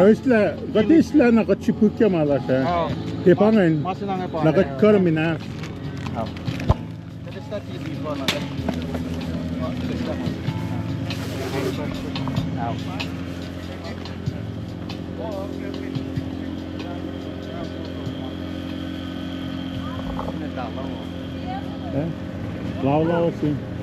Isla, kat isla nakachipukya malasa. Tepangan, nakachkarmina. Lao sim.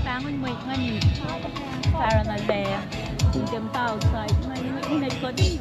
Bangun mo ngayon para na le yung tao sa init ko din.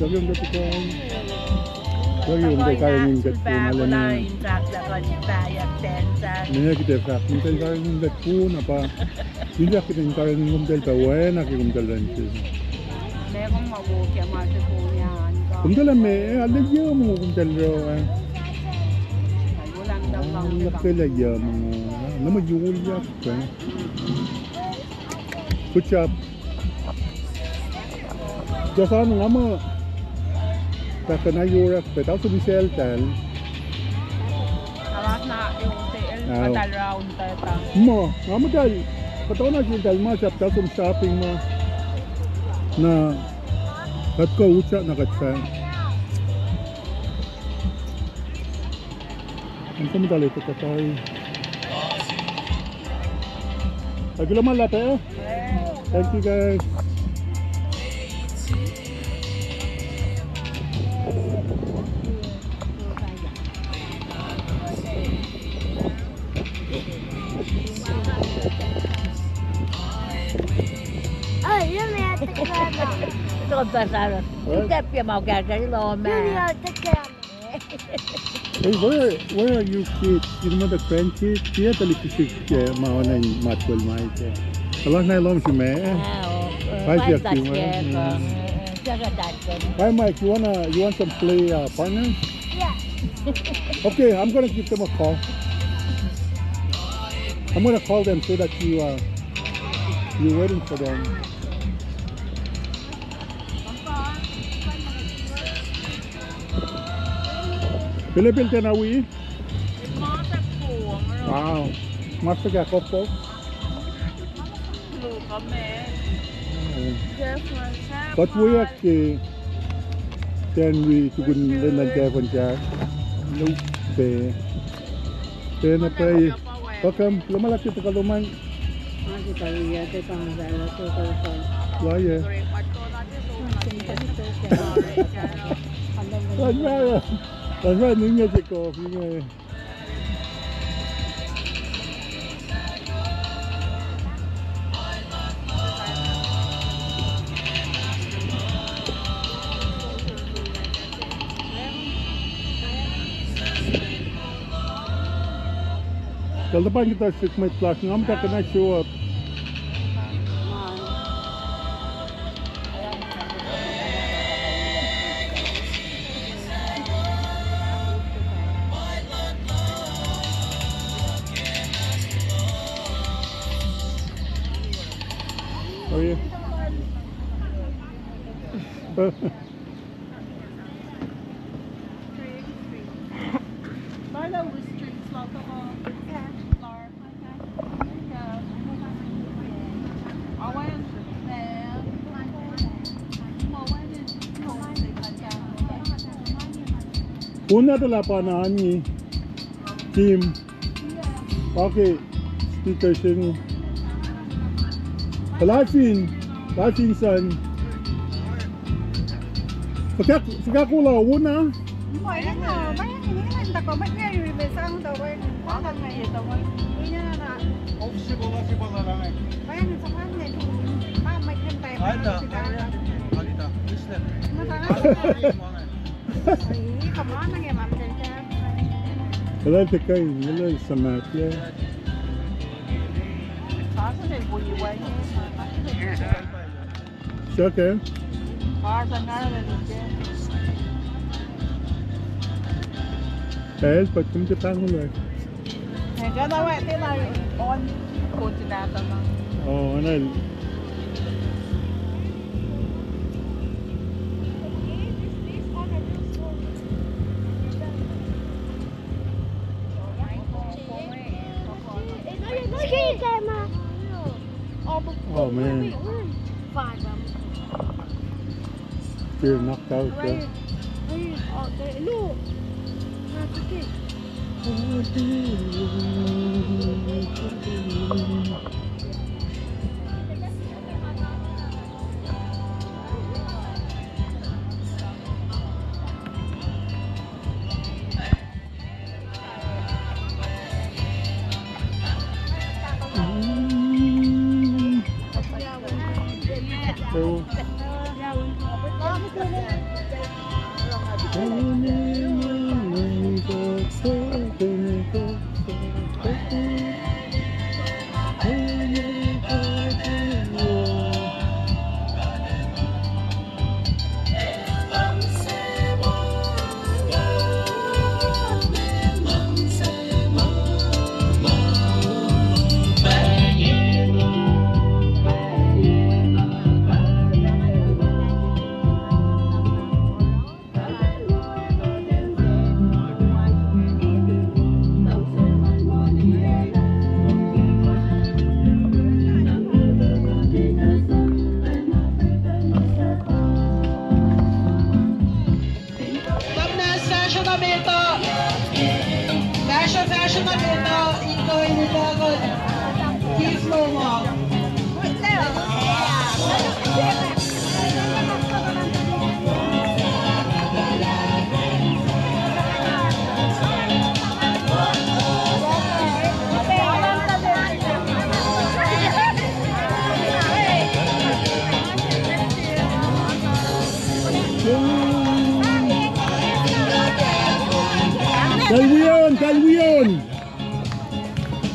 Lagi yung dati ko. Lagi yung dati kaya yung dati ko. Malam na kita frak. Minsan kaya yung dati ko na pa. Hindi ako yung kaya yung gumdal pa. Wala na kaya gumdal rin siya. Merong mabukya matupo niyan. Gumdal na may. Alag yung mga gumdal rin. Walang daw lang. Laki lang yung mga. Namayul yan. Good job. Jasa ano nga mo. Kaka na yurak, petaw sa bisel tal. Alas na yung patal round tata. Mo, nga mo tal. Pataw na siya tal mo, siya sa shopping mo. Na, kat ko utsa na katsa. Ang kumidali ito katay. Agulaman lahat eh. Thank you guys. Hey, where are your kids? You know the grandkids? Dia tali kisik mau na matwal mai ke. Alang na lom si me. Hi, Mike. You want some play partners? Yeah. Okay, I'm gonna give them a call. I'm gonna call them so that you're waiting for them. Pilipil ka na wi? Wow. Mas ka kopo? But we actually then we could learn that there when Jack. No be. Then I pray. Welcome. Lumalaki to Kaluman. Why yeah? That's right, ninja ko, pinga. Kalau depan kita stick my class, ngam tak kena show up. How are you? Marla with streets lot of floor. Una de la panani team. Okay, speaker sing. Palafin son. Forgot kula una. Mấy cái người ta có mấy cái người về sang tàu bay có lần này tàu bay đi nha là 혹시 몰라 랑 mấy người sang tháng này ba mấy cái tay 아니다 아니다 비슷해 không nói nó nghe mặn thì sao Wala tekay, wala samat ya. Kaso may buiwan niya. Shaka. Kaso nga rin niya. Dahil pag kumita pangulo. Hanggang na wait nila on kung tinatanong. Oh, anal. Oh man. You're knocked out, yeah. So,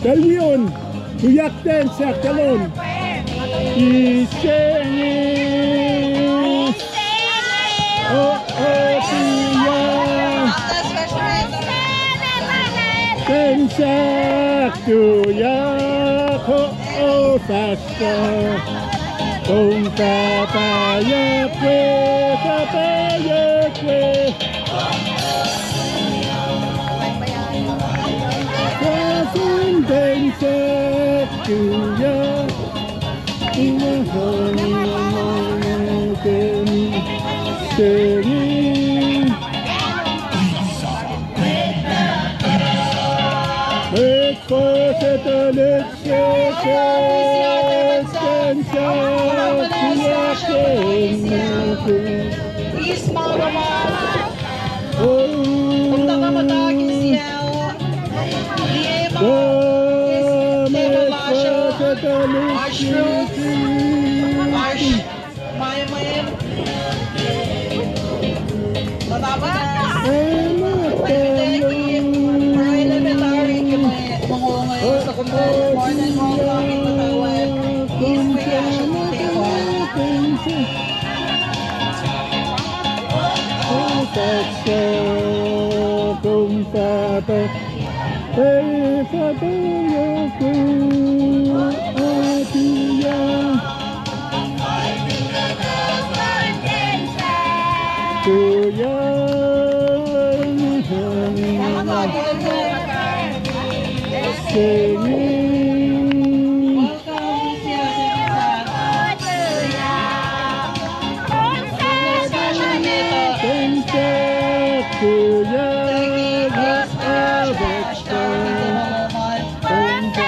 Dalwion, kuyak Tnsk talon. Isengis. Oh kuya. Tnsk kuyak fasta. Kung papaya kwe. Tnsk kuya. singing. Tnsk to ya, what a vexton. Tnsk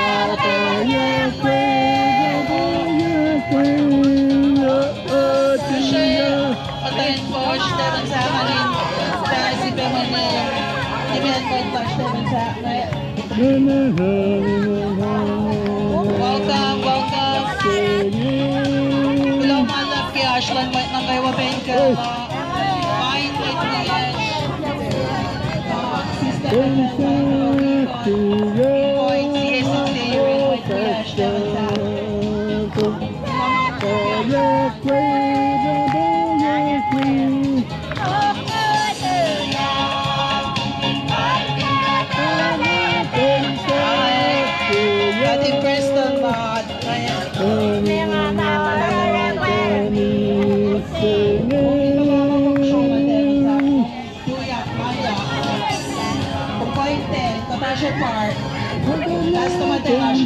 Patayin po, Steven sa akin. Kaya si Pemane, demand po ito, Steven sa akin. Welcome, welcome. Hello, malap kay Ashland White ng kay Wabenka. Fine, wait na yan. Point, CSC, rin white kay Steven sa Ating Preston ba? Commercial Park. Last naman tayo Ashland.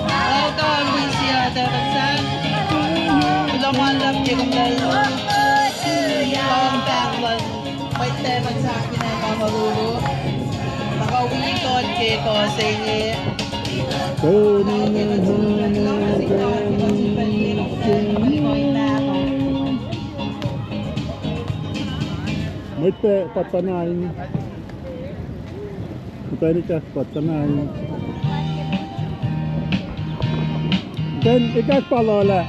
Welcome, Lucia Davidson. Ilang malap niyo kung dahil long Banglan. White Devon sa akin ay Honolulu. Nakauwi ko at kay KOSRAEAN. Muitte patanain. Tnsk patanain. Dan ikas palola.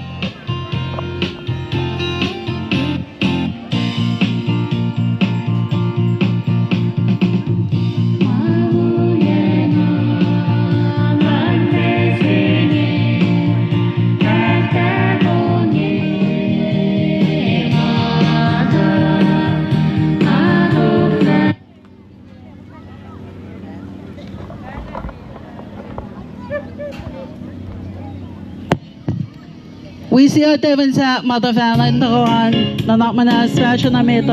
We see our Devon sa Mother Family Taruan. Nanak manas fashion na meto.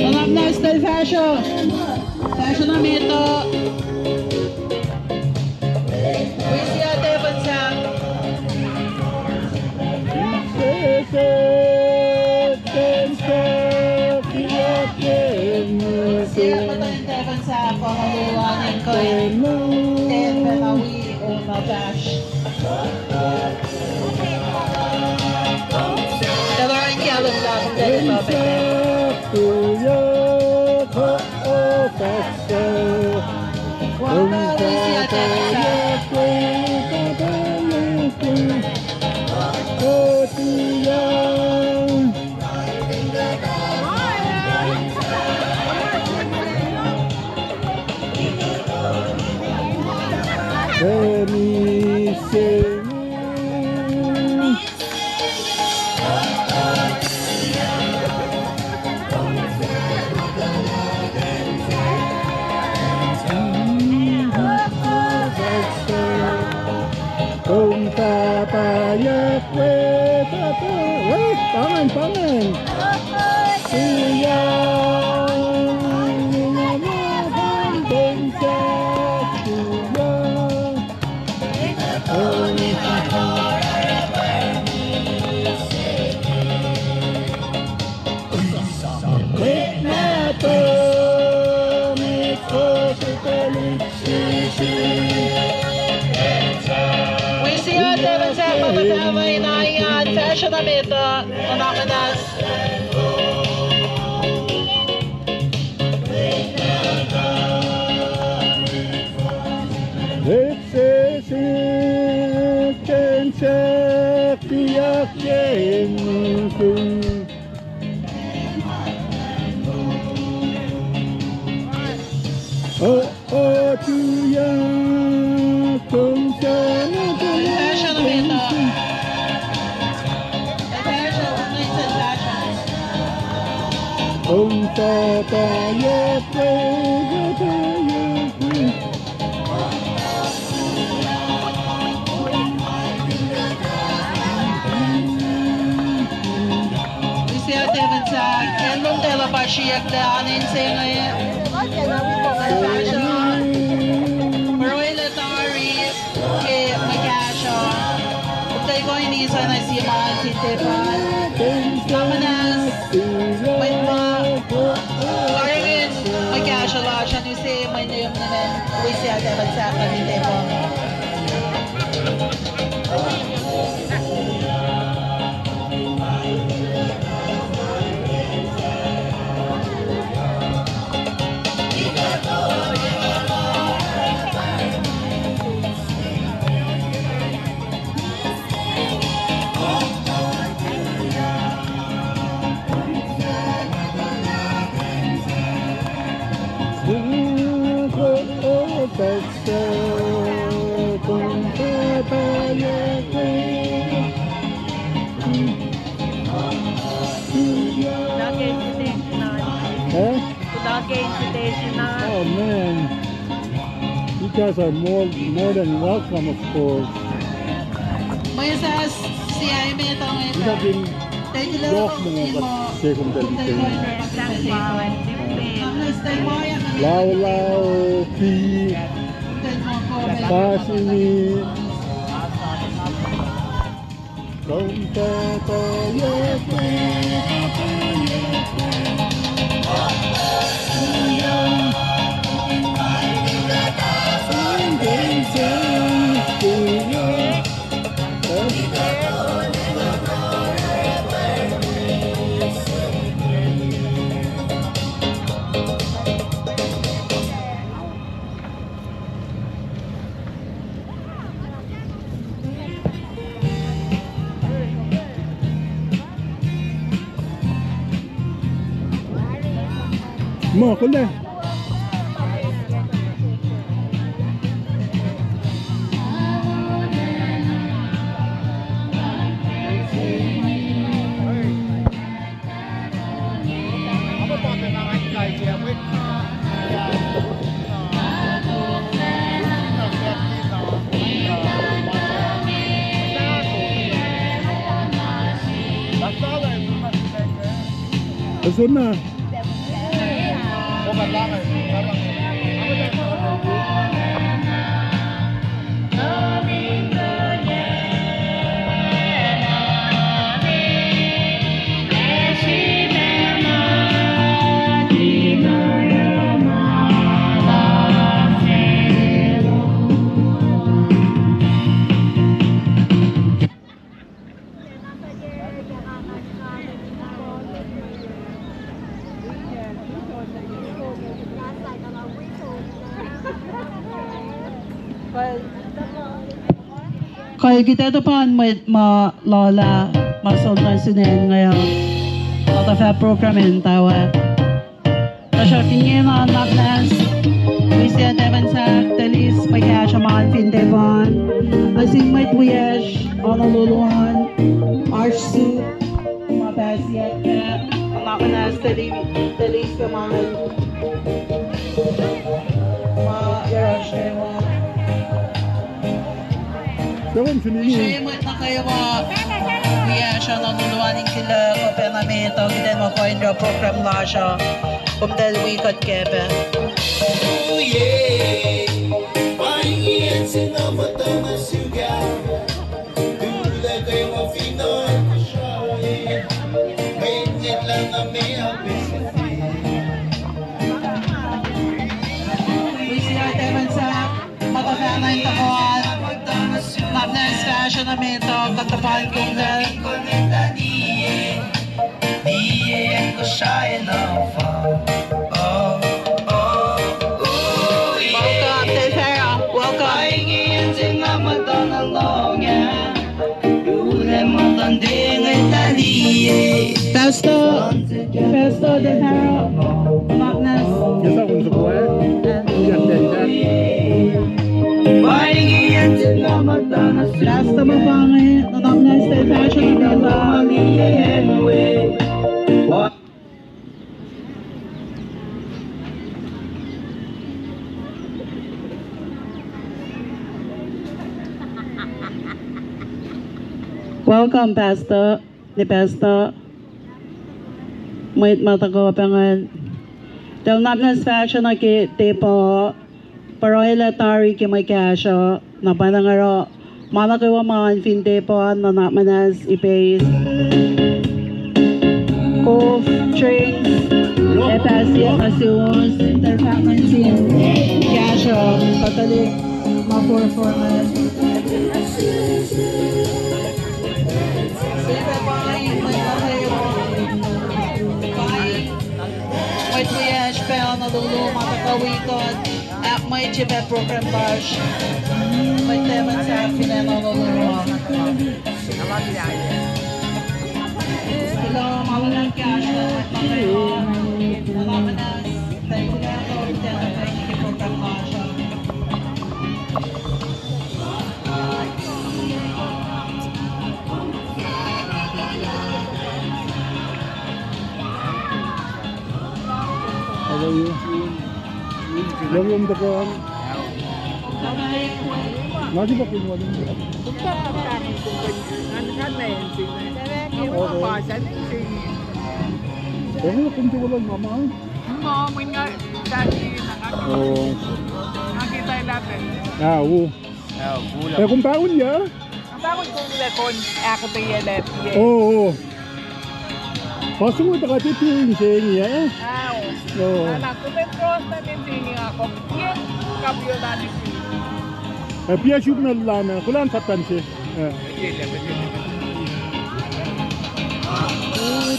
Nanak na style fashion. Fashion na meto. We see our Devon sa siya patayin Devon sa Honolulu ng Koen. And Benawi o Nabash. Pero ang kialam lang kung dahil Welcome, we see our Devon sa Let me sing. Kung tapayak pangan siya we see our Devon sa Mother Family na iyan. Fashion na meto. Nanak manas. Tnsk tiyak tuya kung sana Fashion na meto. Fashion, nice and fashion. kung Vi ser Tnsk, en dela pashiyak da anin singay. Marwela tari ke magkasya. Upday ko inisa na si Mahal Sintepan. Kamanas, may parangin magkasya la siya ni si may niyong naman. Vi ser Tnsk na Sintepan. Oh man, you guys are more than welcome, of course. May sa siya may ito You have been walk mga second delivery. Lao Lao, Pi, Pasini, Mo, kundi. Asun na. Kaya kita ito pa ma lola masoldran sinin ngayon sa programin tawa. Tasya tingin na napnas. Lucia Tnsk, Telis magkasya mahal Fintepan. Asing may tuyesh, Honolulu, Arch Soup, mabasiyat ka. Anak na Telis ka mahal. Ma-yarosh kayo. Siya mo na kayo Iya siya nanuluwanin kila Kopernamento. Kita mo ko indra program la siya. Kumdal wikot kebe. Oh yeah, paingin sinamata masuga. Dula kayo mafinoy ko siya. Mainit lang na may abisati. Lucia Tnsk, matatanay takuan. Napnes fashionamento, katapan kong dal. Welcome, Tefera. Welcome. Festo, Tefera. Napnes. Kita untuk kue, yang dengar. Last mo pangit, natapnas tayo fashionamento. Welcome, Pastor. The Pastor. May matagawa pangan. Del napnas fashion na ki tipo pero ilatari ki may kasyo na panangaro malakawa man fin tipo na napmanas ipace Cove Trains Epasya Asus Interfamansin Kasyo Katolik ma-performance May kuya spell na dulo matakawikon at may chibe program bash may teman sa pineno na dulo hello mawalang cash na magpakayo malaman na tayo ko na ito teman sa program bash How are you? Yung dakuan. Nasi ba kinuha din mo? Okay, kung di wala mama. Oh. Ah, oo. Kung baon niya? Ang bagon kong lekon, ako to yelet. Oo. Paso mo ito kasi pinsin niya eh. Oo. Anak ko may cross na nintingin ako. Yan, kabyo na nintingin. Pia shoot na lana. Kulaan sa pansi.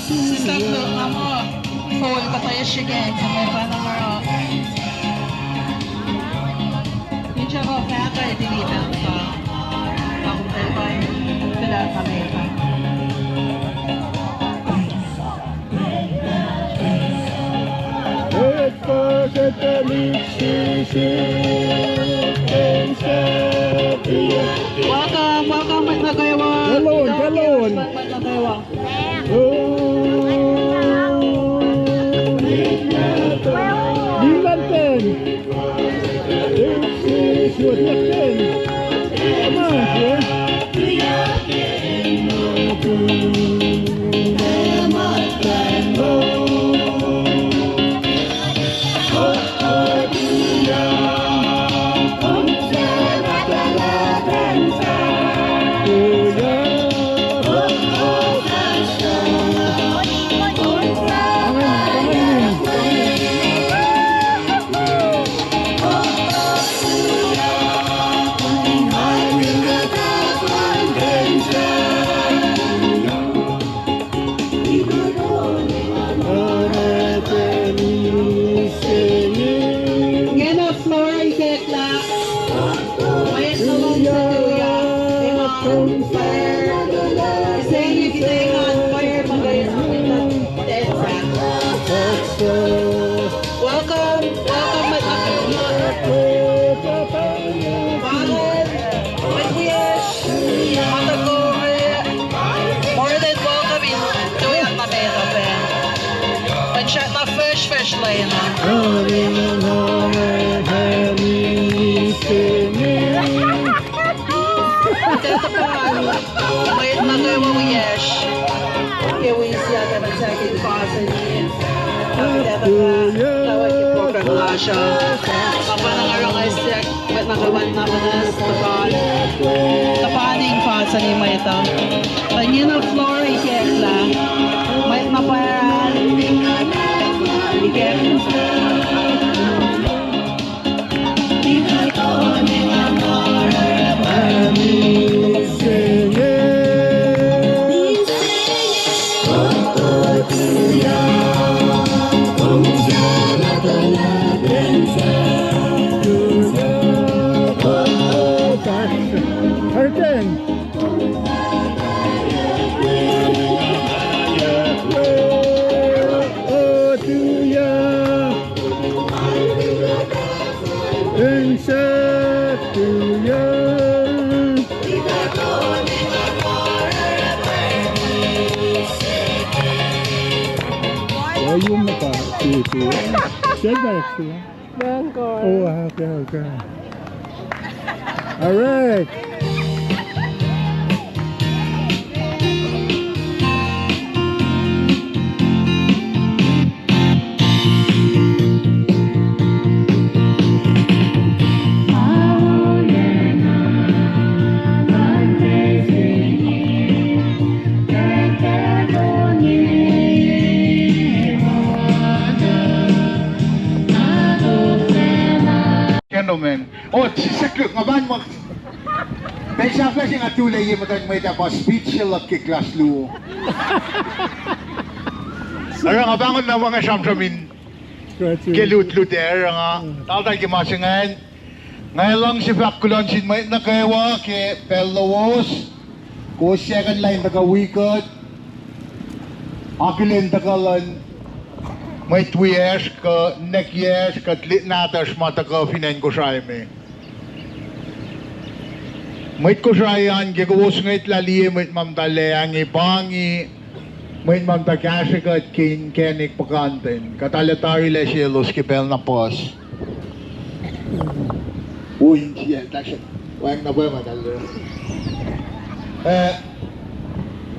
si Sept mo phone ka tayo siya sa may panamaro hindi siya ko pata itinitan sa akong telpay pila kami pa welcome Magnagawa Galon. Magnagawa Linlanten. Come on, Fish laying on. Wait, mother, what we yash? Here we see that I'm taking fast and tawag yung program nga siya. Kapag nangarang ay siya, ba't nakawan na ba na tapan? Tapaning fast sa nima ito. Tanyo na floor ay kekla. May naparan. Ikek. Yung mata, si Siya siya. Bangkor. Oh, okay. All right. men. Oh, sakit ngaban mo. Pensa ka siya nga tulay yung matang may tapos speech sila kiklas luo. Ara nga bangon na mga samsamin. Kelut-luter nga. Taltay kimasingan. Ngayon lang si Fakulon sin may nakaewa ke Pelawos. Ko second line naka-wicket. Akilin takalan. May 2 years ka, next years ka tlit natas mata ka finan ko siya me. May KOSRAEAN gagawos ngayit lali may mamdale ang ibangi may mamdakasya ka at kenik pakantin katalatari le sielos kipel na pos. Uy, siya, tasya. Wang na ba madalo?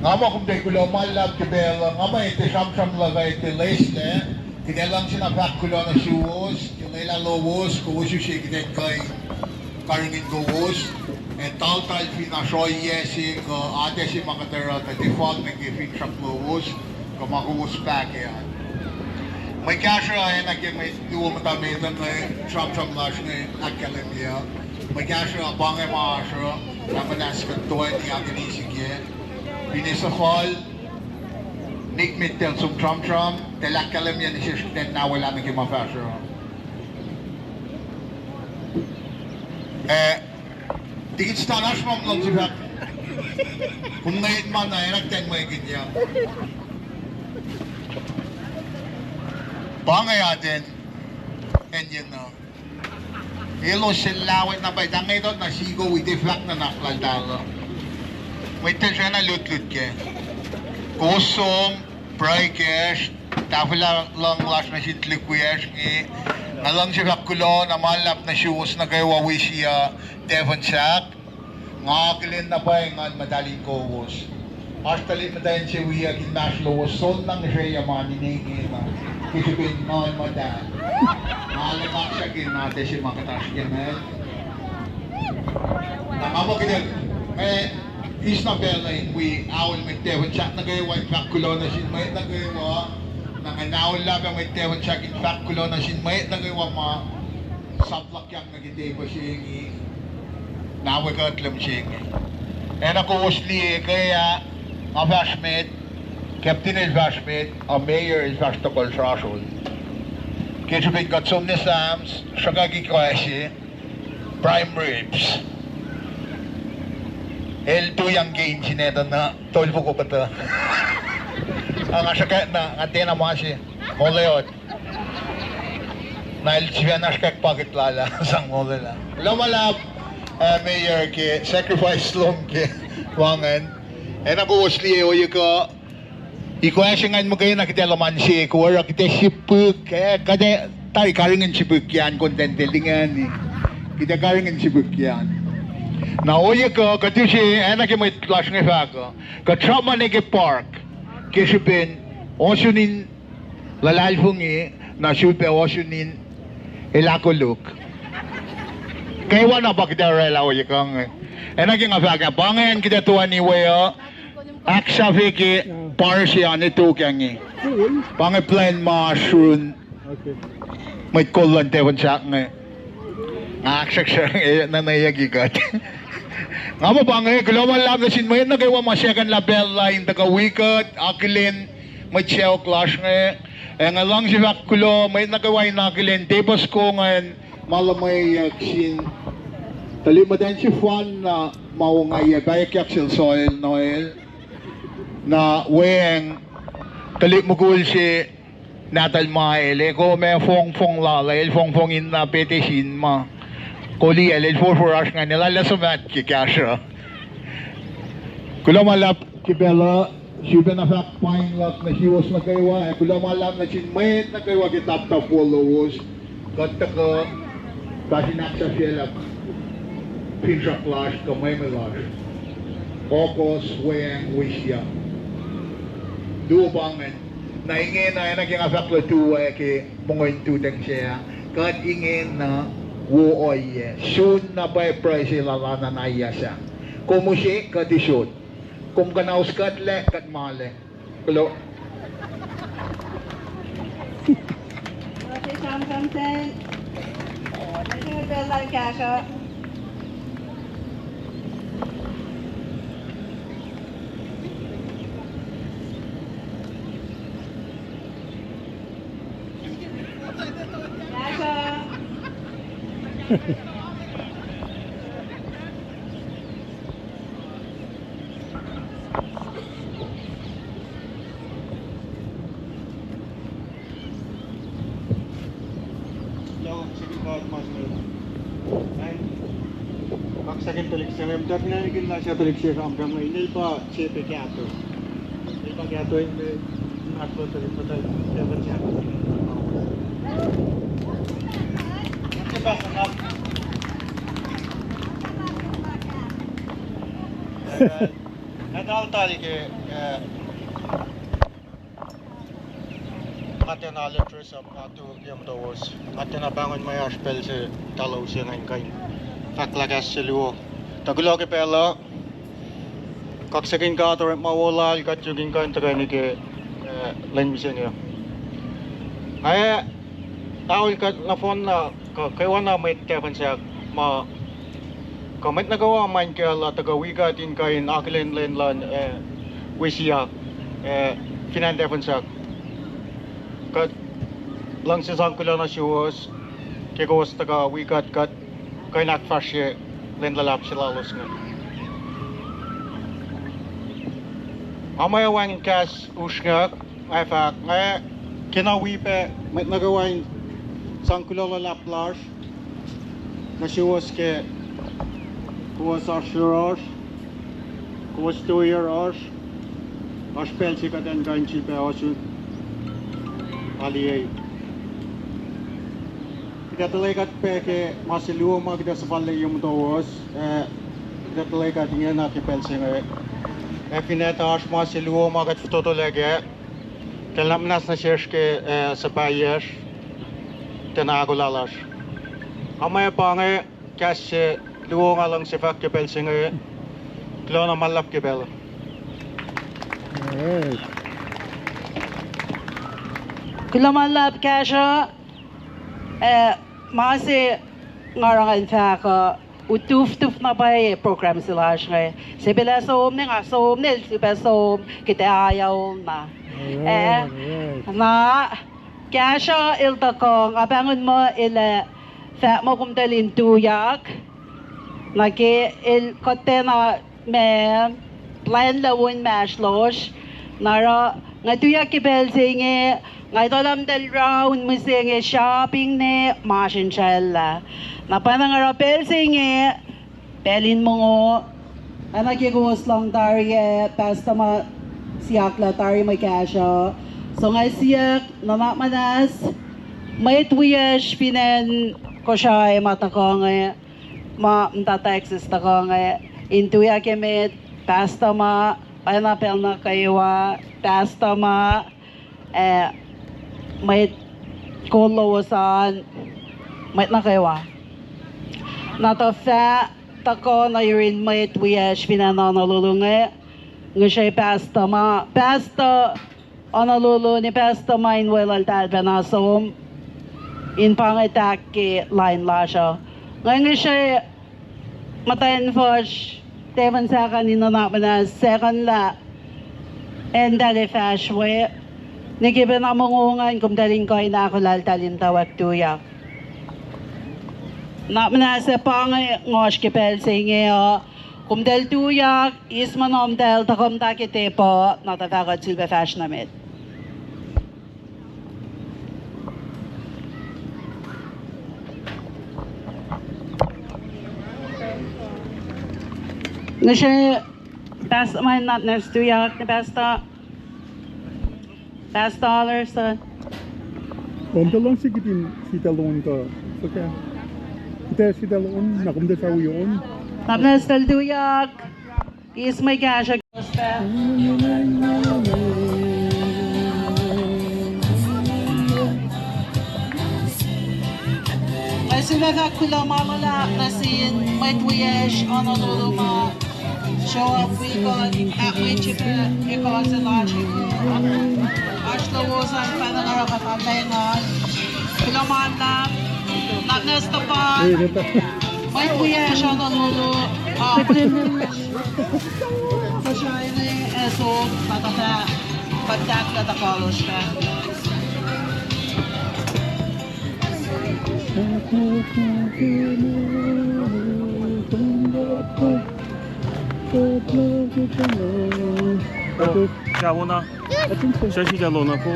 Nga mo kung di ko malab kipel nga may iti samsam lagay iti lace ne kinelang sinapak ko lang na suwos kinela lowos kuwos yung siya kineg kay karingin kuwos. Tal finasoy yesi ko ate si makatera ta default nag-ifin siya close ko makuwos back yan. May kasya ay naging may duwa matamitan na samsam lash na akademya. May kasya abang ay maasya na manaskat doon ni aganisig yan. Binisakol nikmit tel sum samsam tel akademya ni siya na wala naging mafasya. Tingin sa talas mo lang si Sept. Kung ngayon man ay nagteng may ganyan. Bangay atin. And yun na. Ilo silawit na bayt. Ang ito na sigo with deflect na nakladalo. May tensya na lut-lut ke. Kusong, breakers, tafila lang last na sitlikwers ki. Nalang si Fakulon na malap na shoes na kayo siya Tnsk. Nga kilin na pa yung madaling kawos. Actually, madaling siya wiya kinash lowos. Son lang siya yung mga ninigin na kisipin noon madal. Nalimak siya kinate siya makatas kinel. Nakama kinel. Is na bela yung we awal may Tnsk na kayo yung Fakulon na sinmayit na kayo nanganawal labang may Tnsk in Fakulon na sinmayit na kayo mga saplak yung nagitay pa siya yung nawag ka at lamsing. Ako usli kaya ang vashmate, captain is vashmate, ang mayor is vastokol srasol. Kaya sabihin ka tsum ni Sams, siya kagikawasi, prime ribs. L2 yung game sineta na tolpo ko pa ito. Ang asyakat na, ang tinamasi, moleot. Nailsiyan na siya kagpakit lala, sang molela. Lumalab, mayor ke sacrifice long ke wangan ako usli o yuko ikuasingan mo kayo nakitelaman si kuwara kita sipuk kada tayo karingan sipuk yan kontentelingan kita karingan sipuk yan na o yuko kati si anak mo itlas nga fako katrama nege park kisipin osunin lalalfungi na supe osunin ilakoluk kaya na ba kita rela o yakang naging afaga bangayan kita tuwa ni Weo aksa fiki parsiyan ito kyangi bangay plain mushroom may kolon tewon siya nga aksak siya nanayagigat nga mo bangay kulaman lang na sinmayin na kayo masyakan label line taga-wicket akilin may cheo clash nga nga lang si Fakulo may nagaway na akilin tapos ko nga malamay yaksin talimadan si Juan na maungay bayak yaksil soil noel na weng talimugul si natal maele ko may fong lalay fong in na petisin ma koli el for us nga nilala sumat ki kasha kulamalap kibela siya na fact pine lot na hiwas na kaywa kulamalap na sinmayet na kaywa kitap-tap followers kataka kasi naksa siya pinsa clash kamay malash okos weng wisya duo bangan na ingin na naging afaklo tuwa ke pungoy tutang siya kat ingin na wuoy soon na by price lalana na iya siya kumusi kat isot kum kanaus kat le kat male kulo Okay, Bella Kasha. Kaksakin tulik siya ngayon. Dati nanigil na siya tulik siya kamprang ngayon. Hindi pa siya pekyato. Hindi pa kyato yung atlo tulik pa tayo. Dapat siya. Ito ba sanap? Nadal tali ke Atena lectures of Atu Yamdawos. Atena bangon may aspel si talaw siya ngayon kayo. Faklagas sa luo. Tagulo ke pela. Kaksakin ka ito rin mawala. Ikatugin ka yung tagay ni ke lenmisen niya. Ay, tawil ka na phone na kaya na may tepan siya ma kamit na gawa man kaya la tagawi ka tin kain akilen lenlan wisya finan siya. Kat lang si sangkula na siwas kaya gawas taga wikat kat kaya nakfashe lenlalap sila los nga. Amaya wang kas usngak ay fak ngay kinawi pe may nagawain sangkula lalap lars na siwas ke kuwas arsuros kuwas 2 year ars aspel si kaden kain chipe asu aliyay kita telekat pe ke masiluo ma kita sepalle yung tawas kita telekat niya na ke pel singa fineta ars masiluo ma kat foto lege kelam nas na shesh ke sapayers tenagulalas amaya pange kas luo nga lang si fak ke pel singa klona malap ke pel. Alright. Kulamalap kasha masi ngarangan faka utuf na ba program sila siya. Sibila som ni nga som nil sibila som kita ayaw na. Na kasha ilta kong abangon mo ila fa mo kumdalin tuyak nagi il kote na me plan lawon mashlosh nara nga tuyak kibel singe ngay tolam del round musinge shopping ne masinchella na panang rapel singe pelin mo ngo anak yegos lang tari pasta ma siyak la tari may kasha so ngay siyak namamanas may tuyash pinen ko siya matakong ma mtataxis takong intuya kemet pasta ma pineapple na kaywa pasta ma may kolowasan may na kaywa nato fa tako na yurin may tuyash pinanonolulu nga siya pasta ma pasta Honolulu ni pasta ma inwelal tal panasom in pangitak ki line la siya ngayon siya matayin fosh tevan sa kanina na na second la and dali fash we nigiban na mungungan kung daling ko ay nakulal talim tawag tuyak na sa pangay ngos kipel singe kung dal tuyak is manom dal takom takite po natatagod silba fash namit nga siya best man not next to yak ni best dollars Omdalong sigitin si talon ka. Okay. Kita si talon nakumda sa uyon. not next to yak is my cash ay sila ka kula mamala na sin may tuyesh Honolulu ma show up we got at my chika ikaw sa lashi ashlo wosan pa na nga kapatay nga kula mamala Nesta pa. Dito. May kuya siya Honolulu. Siya ini eso tatata pagdak na college siya. Lona. I think so. Siya siya Lona po.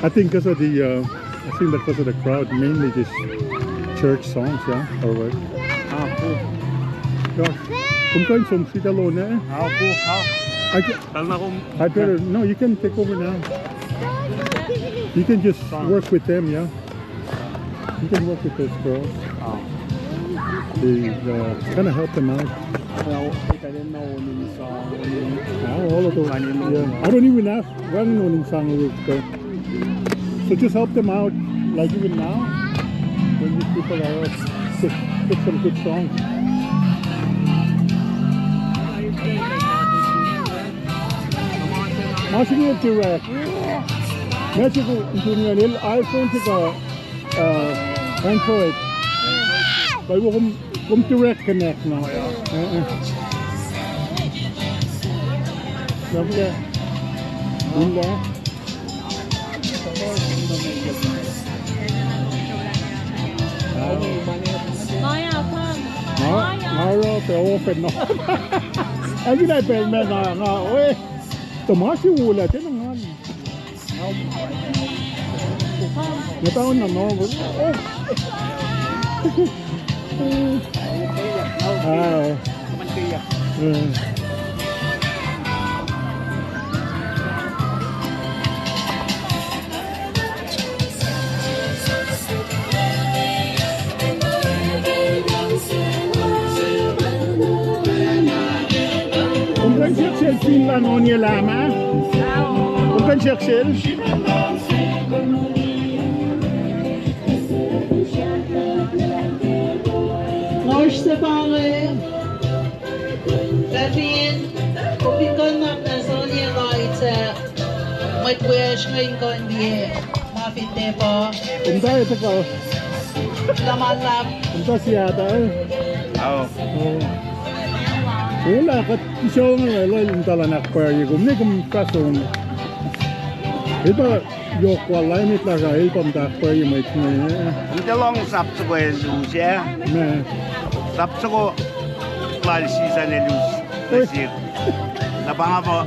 I think because of the, I think because of the crowd, mainly just church songs, yeah, or what? Po. Gosh, kung kayo sumsita Lona, Po. Tal na ko. I'd better, no, you can take over now. You can just work with them, yeah. You can work with those girls. Kind of help them out. All of those, yeah. I don't even ask running on in song lyrics, so just help them out, like even now, when these people are up, just pick some good songs. Masih direct. Masih punya iPhone juga Android. Baru kum direct connect now. Sampai bunda. Mura pero open no. Anh cái này bền mẹ ngà ơi. Tụi má siêu là thế nào ngon. Người ta ăn nó vẫn. Bukan Sept Finland on je lama. Bukan Sept. Norge se pare. Berlin. Kupikon na Tanzania laite. May kuya ngayon ko hindi. Mapinte po. Unta ito ka. Lamalap. Unta siya ta. Oo. Wala kat show nga lo yung talanak pa yung kum kasong. Ito yok wala mit la ga ilpam tak pa yung may tne. Hindi lang sap sa ko yung siya. Ne. Sap sa ko malisi sa nelus. Nasir. Napanga po.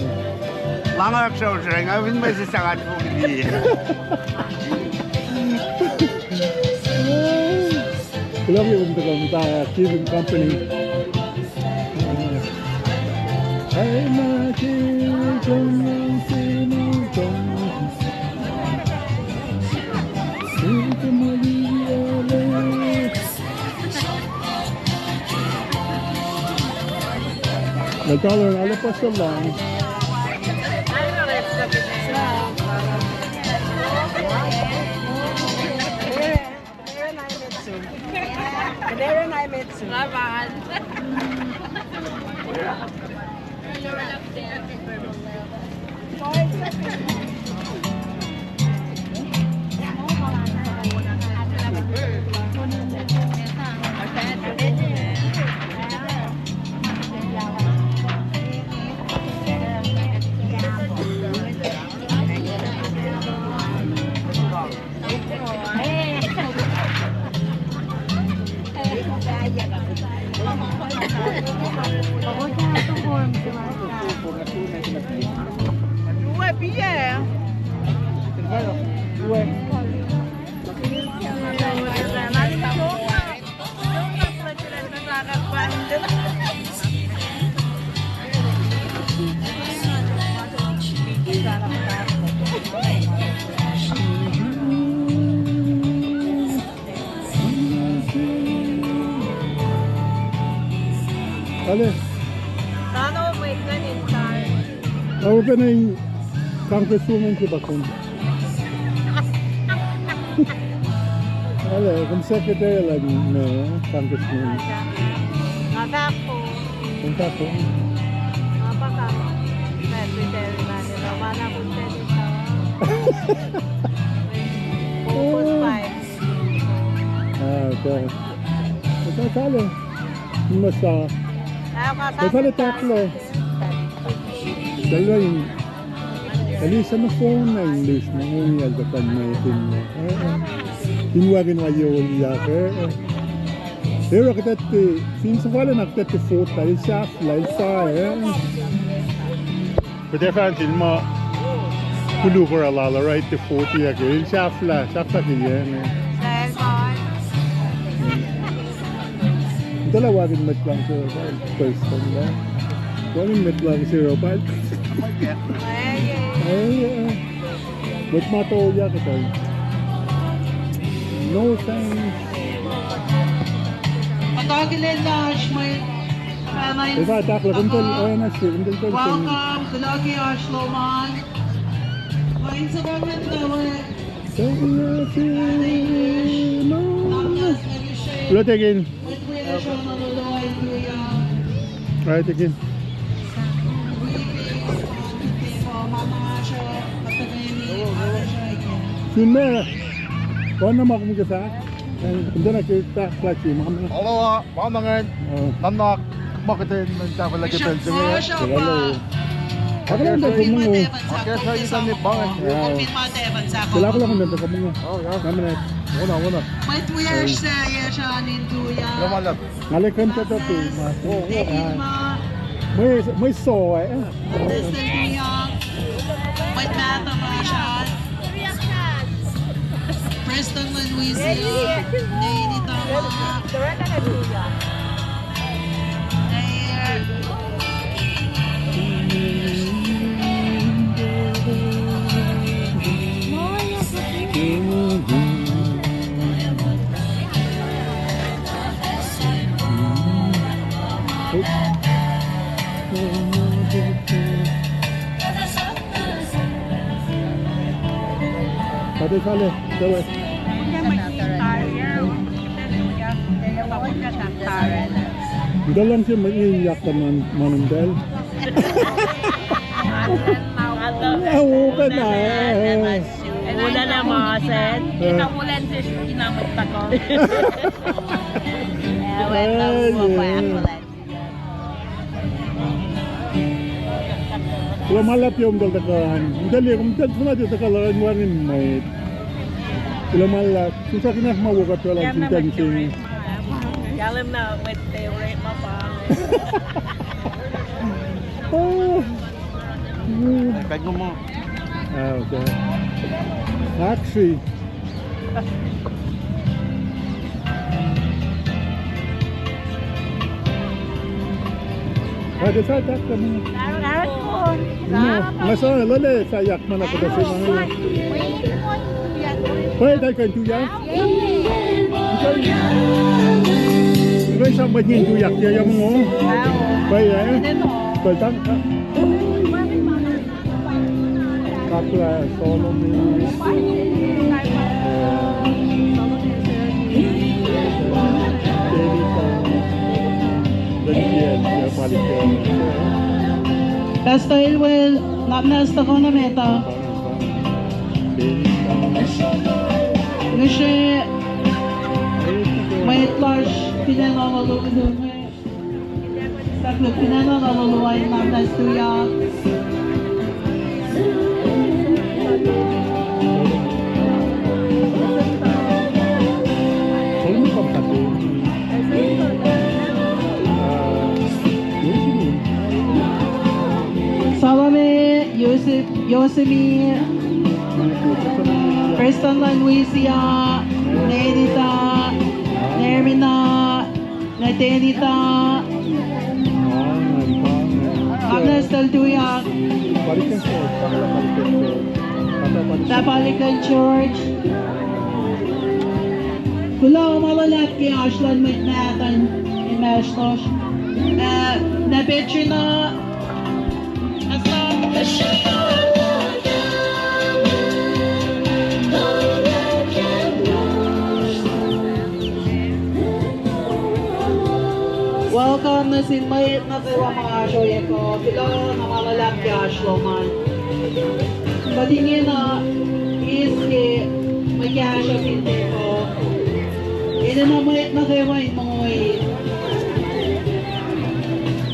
Langar siya siya. Ngayon may sasakat po hindi. Kailangan yung kumta Cuban company. Ay makikong ng sinutong hindi ko maliliwala. Nagkaroon alapas ka lang. Ale. Sana may ganin tayo. Ako pa na yung congresswoman si Bakong. Ale, kung secretary lang may congresswoman. Nagako. Punta ko. Napaka. Secretary na nila. Mana kung pwede sa. Focus 5. Okay. Sali. Masa. Sali tatlo. Dalawa yung Alisa na phone na English na ngungi al dapat may tinyo. Tinwagin wa yoli yake. Pero katati, since wala nakatati fota, ilsa afla, ilsa But if I'm in ma kuluver alala, right, the 40 yake, ilsa afla kaya. Dalawagin met lang sa person na. Wagin met lang si Robert. Ba't matoya kita? No thanks. Patagilin na, Ashmay. Diba, takla, kuntul, na siya, kuntul. Welcome, Kulaki Ashloman. Main sa comment na, Look again. Right again. Sunna. Kung na makumika sa? Hindi na kita klasi mga. Halo, mga nanak makitin ng travel lagi pensi ngayon. Hello. Ako lang daw kumungo. Okay, sa isan ni Bangan. Sila ko lang nandito kumungo. Namin na. Wala. May tuya siya nintuya. Lumalab. Ngalikan sa tato. May so eh. May mata mga siya. Preston Manuisi. Nini Tama. Sali, dawa. Dalam siya mag-iiyak ka manundal. Oo ka na. Wala na mga sen. Inamulan siya kinamot pa ko. Kalau malap yung dal takahan. Dali, kung dal pula dito takalan warin may. Kalau malap, susah kena mawagat wala sintan sing. Alam na, may theory pa pa. Peg mo. Okay. Taxi. Ada saya tak kami. Masa lele saya mana pada sini. Boleh dah kan tu ya? Boleh sampai ni tu ya dia yang mau. Boleh ya? Betul. Kapla solo ni. Basta Ilwell, nasta ko na meta. Nushe, may itlash, pinanongalulu. Saklo, pinanongaluluay, nagnastuya. Salame, Yosemi, Preston Lanuisia, Nedita, Nermina, Natenita, Agnes Taltuya, Tapalikan Church, Kulaw malalap kay Ashland Manhattan in Mashtosh, Napetrina, welcome na sinmayit na tayo mga asyoye ko. Sila na malalap kay Ashloman. Patingin na iski magkasya pinti ko. Sinamay na kayo ay mga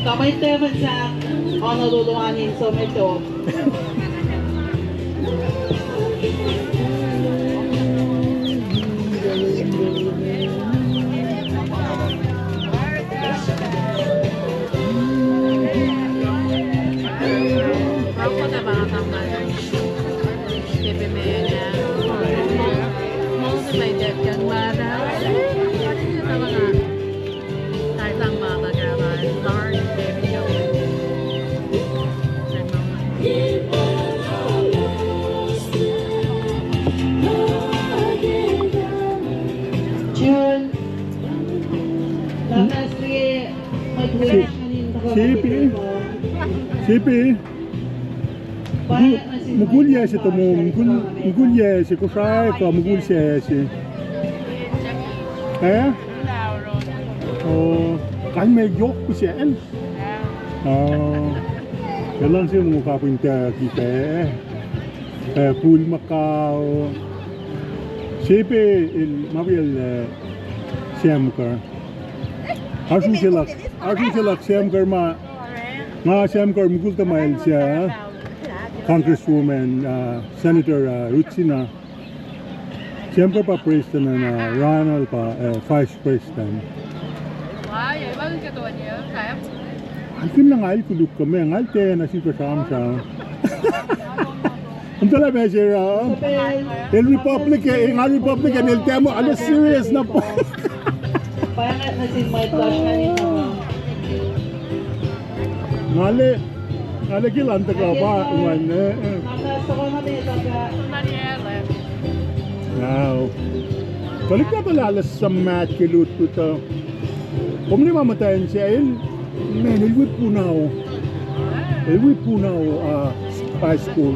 kamay teman sa Honoluluanin sa ito. Ako na mga tamal. Tipi mena. Multiplied kan Mura. Sa mga tartang mga graban. Large video. June. Lakas liye mag-wish Sipi. Mugulya si tomo, mugulya si KOSRAEAN ka mugulya si. Eh? Oh, kan may yok siya en. Jalan sih mau kapinta kita. Pool Macau. Siapa il mabil siamkar. Arjun silak siamkar ma siamkar mukul tamail siya. Congresswoman Senator Rutsina. Siamkar pa president na Ronald pa vice president. Wah, ya bagong katuan niya. Kaya? Alkin lang ay kuluk kami, ang alte na si kasama. Ang tala ba siya? El Republic, el temo, ano serious na po. Parang nasin may flash na nito. Ngale kilan ta ka ba? Nakaso ko na dito ka. Wow. Balik na pala alas sa mat kilut ko to. Kung hindi mamatayin siya, man, ilwit punaw high school.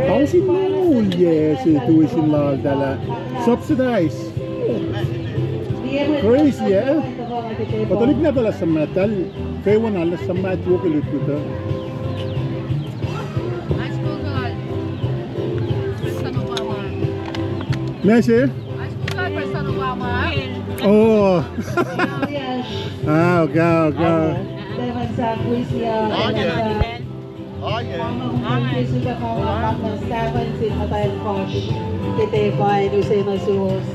Housing mo, yes, tuition law dala. Subsidized. Crazy, eh? Patulik na pala sa metal. Kaya wala alas sa mat, huwag kilut ko to. High school ka. Preston Obama. Messi? High school ka, Preston Obama. Oh. Okay. Teman sa quiz niya. Ang sudah kawan ng Sept sin matayin coach. Kitay Lucena Suhos.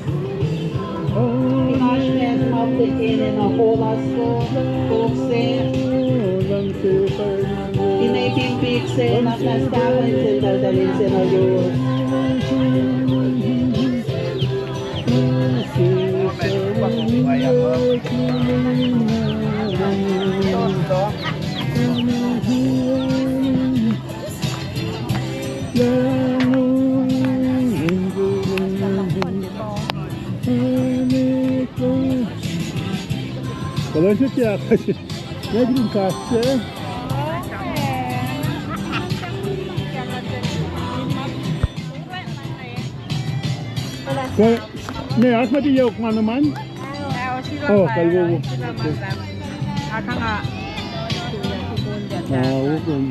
Pinashnes mablikin na kolas ko. Kuluksin. Inaipimpiksin at nastapan sin daldalin sin ayos. Kalau siya kasi, naging kasi. May asma di yok man naman? Oh, kalwo. Aka nga. Okay.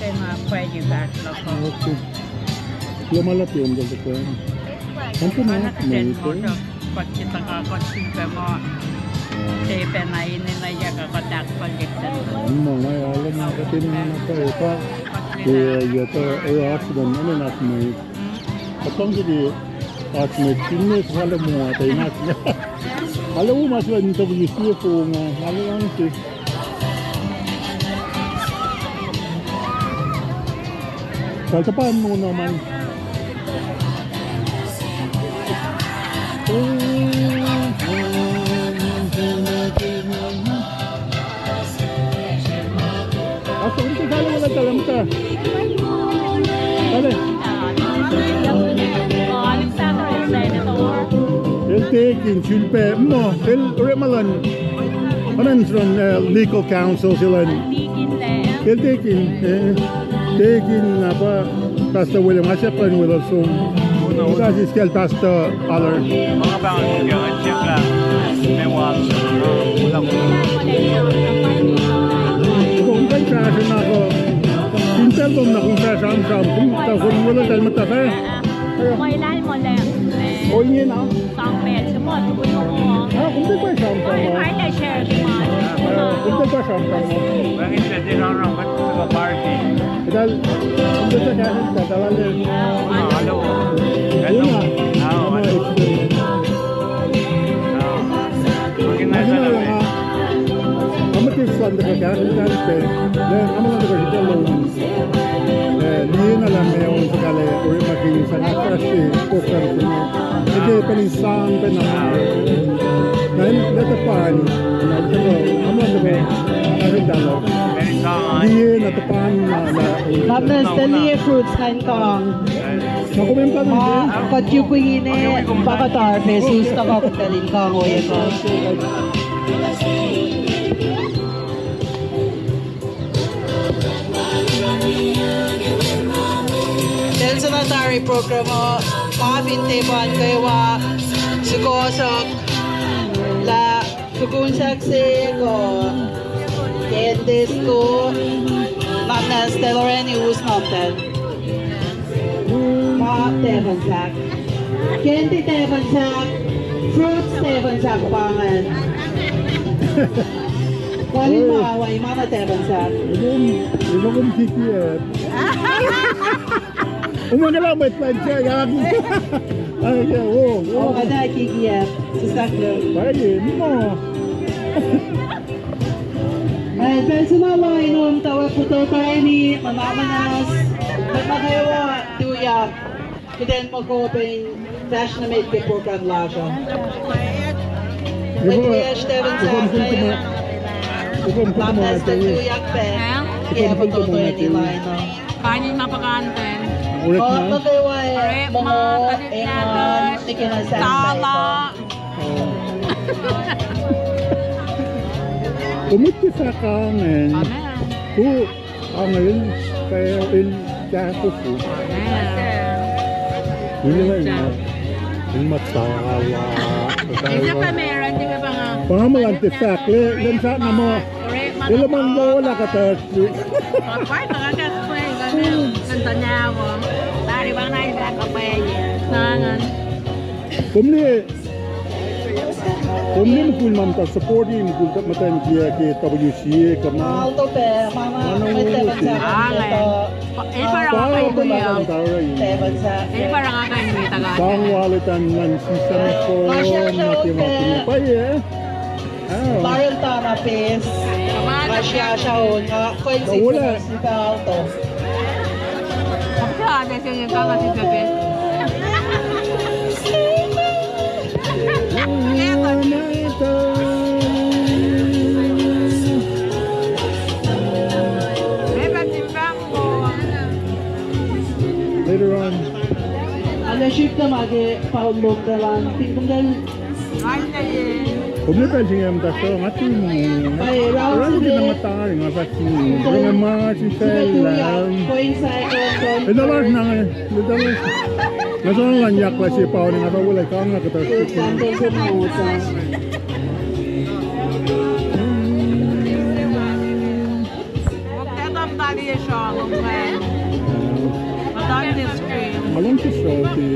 Tema pwede ba? Okay. Lumalap yun dito ko. Ano na? May ito. Pag kita ka mo, tepe na ininaya ka katakpagitan. Ano nga, alam na kasi naman ako eh. Kaya yato, accident, ano na may. Katong sige, accident, sinis, alam mo nga tayo natin. Alam mo, mas wala nito yung po nga. Alam lang ito. Kaltapan mo naman. Asa unti kala wala talam ka. Ale. Alexander Senator. El taking sulpe mo. El remalan. Anong legal counsel sila. El taking na pa Pastor William Ashepan Wilson. Kasi skal Pastor Aller. Mga bangon ko check lang. May watch. Wala ko. Kung kayo kasi na ako, pintel doon na kung sa sam-sam, kung wala dahil mataka. May ilan mo lang. โอ้ยนี่นะ 28 ชั่วโมงทุกคนมอง ผมได้ไปสามครั้ง ไม่ได้แชร์กันมา ผมได้ไปสามครั้ง Bakit pwede lang naman sa party? Dahilผมได้แค่แต่ละเรื่อง Hello. Hello. Hello. Kasi na lang kamatislan da kaya kasi then naman na kasi talo niya na lang ngayon sa kala or maging sa kasi program niya hindi panisan pa naman dahil natapan naman na kasi talo niya natapan na Labnas dali fruits kan kong. nakumin pa Ma naman katyupuyine pakatar Jesus takak dalin kong oya ko. Dahil sa natari program mo, makapintipan kayo wa sukosok la kukunsak ko kendis ko namnas teloreni us namten mga tebansak kendi tebansak fruits tebansak pangan waling maaway mga tebansak Iba kong kikiyat. Umagalang may plan siya. Ay, oo. o kada kikiyat sa saklo Bayin mo. ay dahil sumaway noon tawa puto tayo ni mamamanas magmakayawa tuyak kiden mo ko pang flash na made kay program lasha may tuyak Steven sa kaya mamamanas na tuyak pe kaya puto tayo ni Lino Kanin mapakante. Ulit o na. magawa Mga mga kalit engon ikinasang Tala. Kumiti sa kangen. Ku, ang ngayon, kaya kako ko. Yun lang yung matawa. Isa pa meron, di ka pa nga. Pangamalante sakle, yan sa na mo. Ila man mo wala ka tarsi. Pagpay, nakakasway. Ganda niya ako. Dari bang naisa ka pa yan? Sangan. Kumni mo kung mamta supporti mo kung matan kia ke WCA kama. alto pe mama may teban sa ito Parang nga kayo kuya. teban sa Parang nga kayo may taga. Bang walitan ng season ko mati-mati pa eh. Bayan therapist Masya siya nga coincidence si Alto Kapsa, dahil yung kakasi gabi. Later on. Ada shift na magi paulog na lang tinggal Kumni pa siya ang daso mati mo. Orang din ang matay nga pa si. Mga mga si Sel. coincide Idalas na nga. Idalas. Nasa nga nyak la si Pao nga wala ka nga katas. Kante sa mausa Magtatap tali siya. Madami din screen. Malang si Salty.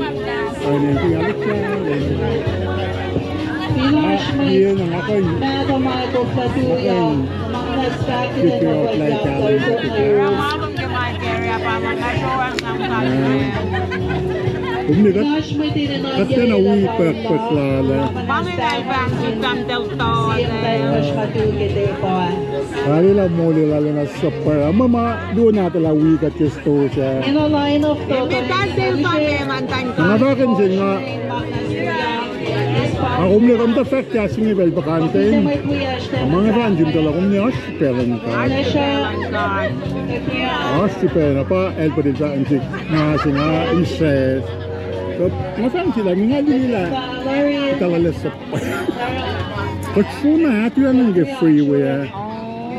Ay nanti alit siya. Pinosh may Iya nang ako. Nada mga koflatuya mga nagstaki na koflatuya Pero mabang gamay kaya pa mga showers ng tali. Kumni ka. Pinosh may tinanong Kasi na uwi pa lala. Mami na ibang si Cantel to. Pinosh matugit po Kali la muli lalo na super. Mama doon natin la uwi ka chesto siya. in a line of Hindi Cantel to may mantan ko. Mga dakin siya nga. Ako kumni kanta fact siya sinibel bakantin. Ang mga saan jim tala kumni hospital ka. Hospital na pa el pa din sa antik nga singa insert. So, masaan sila? Mga nila. Talala sa Pagsuna hati yan ang freeway.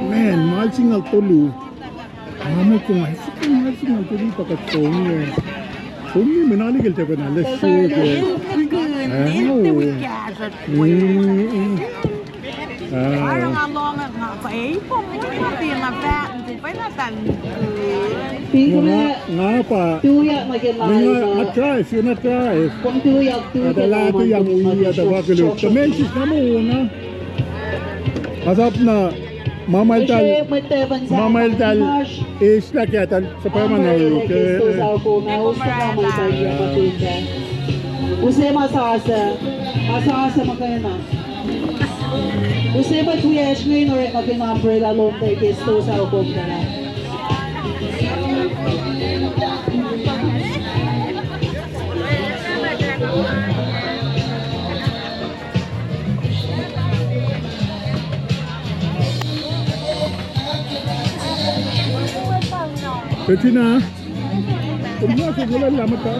Man, mahal singal tulu. Amo ko nga, mahal singal tulu pagkatsong. Kumi menaligil tayo na lesyo ko. Parang nga long nga pa eh. Pumuli na pinapatan. Di pa natin. Nga pa. Tuyak Nga try, sino try. Kung tuyak Ada lahat yang uya ada bagulog. Temensis na muna. Asap na Mamaltal is nakyatan sa Pamanalo. Usay masasa magkaya na. Usay ba tuyash ngayon or mag-umbrella long day kisto sa ukong ka na. Pwede na. Pwede na, kung wala lamat ka.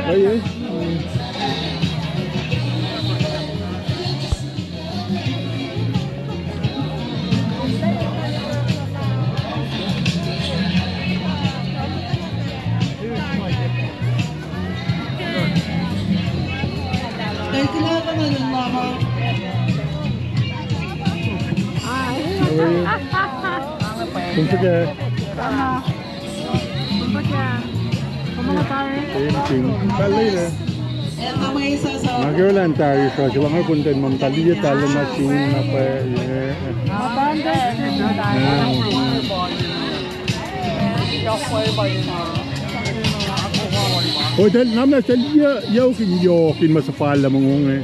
Ay. Dahil kailangan naman yung mama. Kung sige. Talay na. Ito may isa sa... Magawalan tayo sa siwangan kunten mong taliya talo na sing na pa. O dahil naman na taliya yaw masapala mong eh.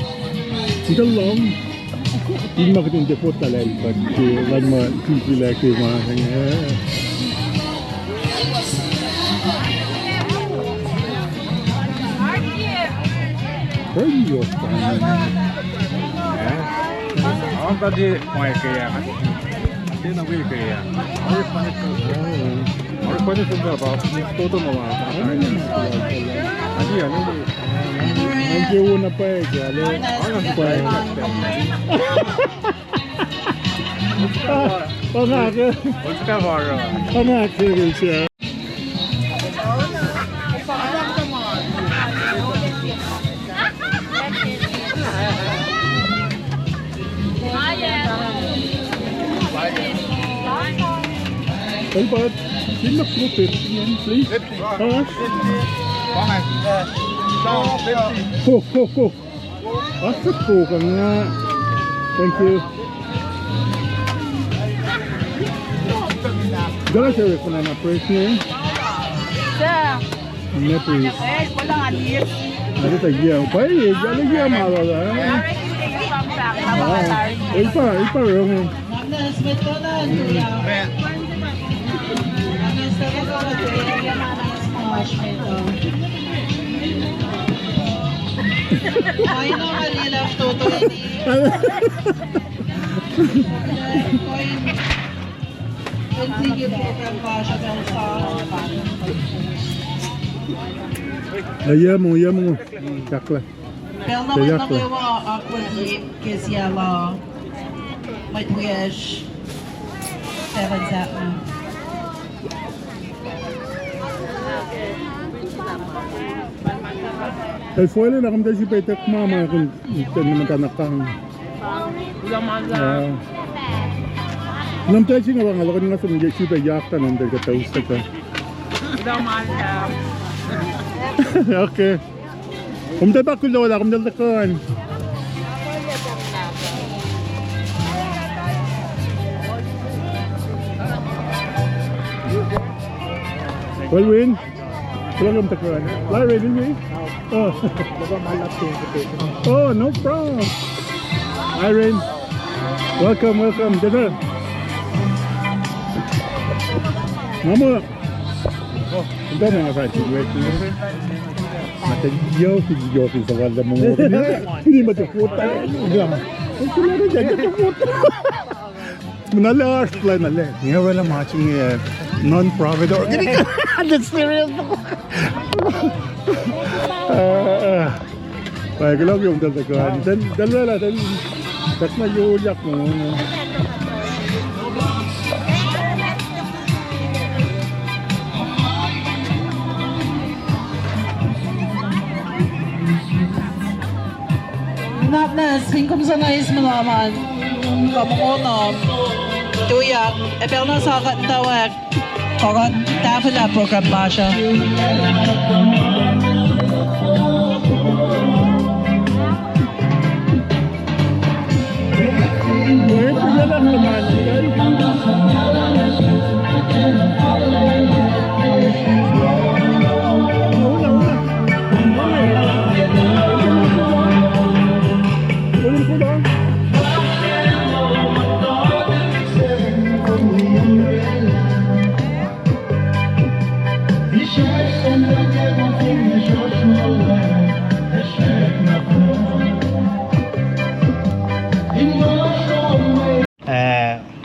Ito lang. Hindi makitindi po talay pag lang masisila kayo mga kanya. Serius kan? Orang tadi mau kaya kan? Dia nak beli kaya. Orang panik kan? Orang panik juga apa? Toto mau apa? Tadi ya nanti. Nanti una pa eh, jalo. Orang pa. Pangaka. Basta baru. Pangaka rin siya. Albert, sino fruit yan, please? Cook. Asap po ka nga. Thank you. Dala siya rin ko na na-press niya. Niya, please. Ano tayo yan? Pay, dala siya malala. Ipa rin. Smith ko na, tuyak. Ay no, kanila toto ini. Sige program pa siya daw sa Ayaw mo. Kakla. Pero naman na kayo mga awkward lip kasi yala may tuyesh 7 sa El foile na kamda si Petek mama kung ito naman tanakang. Nam tayo siya nga nga nga sa mga siya yakta nung dahil katawsta ka. Okay. Kumda ba kulo wala kumda lakan. Well, Win. Walang yung takuan. Larry, didn't we? Oh. Oh, no problem. Irene, welcome. Dito. Mama. Oh, ito na nga sa situation. Matagiyaw sa wala mo. Hindi mataputa. Ito na rin dyan, mataputa. Manala plan na lang. Nga wala matching non-profit organization. That's serious. Baik, kalau yung dalagaan. Dalawa lang. Tak na yuyak mo. Napnas, kung sa nais malaman, kamungunom, tuyak, pero nasa katawag, Kogot dapat na program ba siya?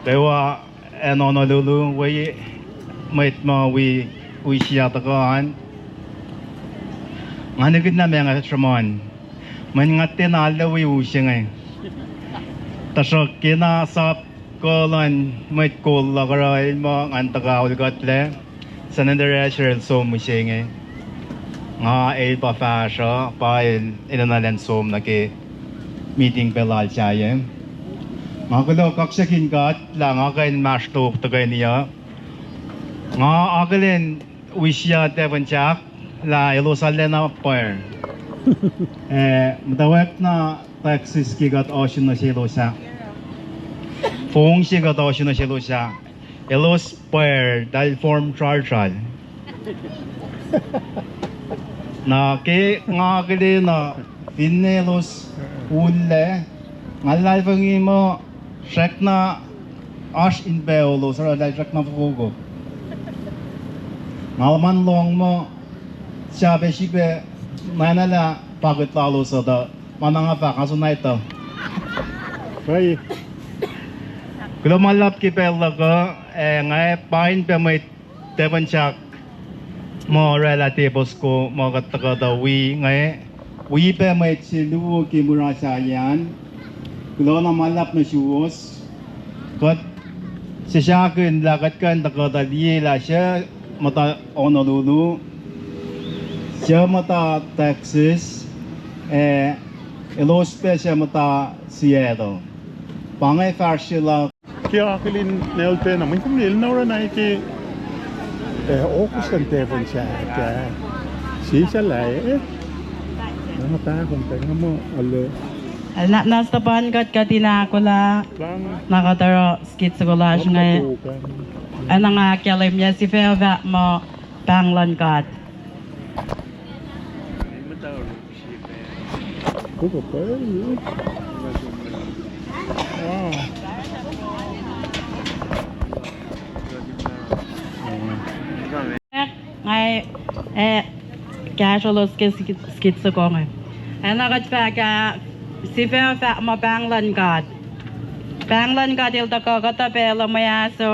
Bewa Honolulu we might ma we siya tagaan nganigid na mga tramon man ngatin ala we using tasok kina sap kolan might call lagaray mo antaga ulgatle sanandaresher so musing nga pa fasha pa inanalan som naki meeting belal siya Magalo kaksakin kat lang akin mastok tagay niya. Nga akalin wisya tevanchak la ilosalen na par. Matawag na taxis kigat ocean na silo siya. Fong sigat ocean na silo siya. Ilos par dahil form charge. Na ke nga akalin na pinelos ule ngalay pangi mo Shek na ash in beolo, sir, dahil shek na fugo. Ngalaman long mo, siya sibe, manala pagod lalo sa da, mananga pa, kaso na ito. Bye. Kung malap ki pela ko, ngay pahin pa may teban siya mo relatives ko, mo kataga da ngay, pa may silu ki Mura siya yan. Kalau na malap na shoes, kat siya kan lakat kan takotaliye la siya mata Honolulu, siya mata Texas, ilospe siya mata Seattle. Pangay farsila. Kaya akilin nelte naman kung nil na ora na iti okus kan tefon siya kaya siya lai nakatahong tayo mo alo. Nastapan kat katina ko la nakataro skit sa collage nga ana nga kyalim niya si Feva mo panglan kat Kuko pa wow ngay casual skit sa ko nga ana kat pa ka si Feva mo panglan kat il ta ko kata pela maya so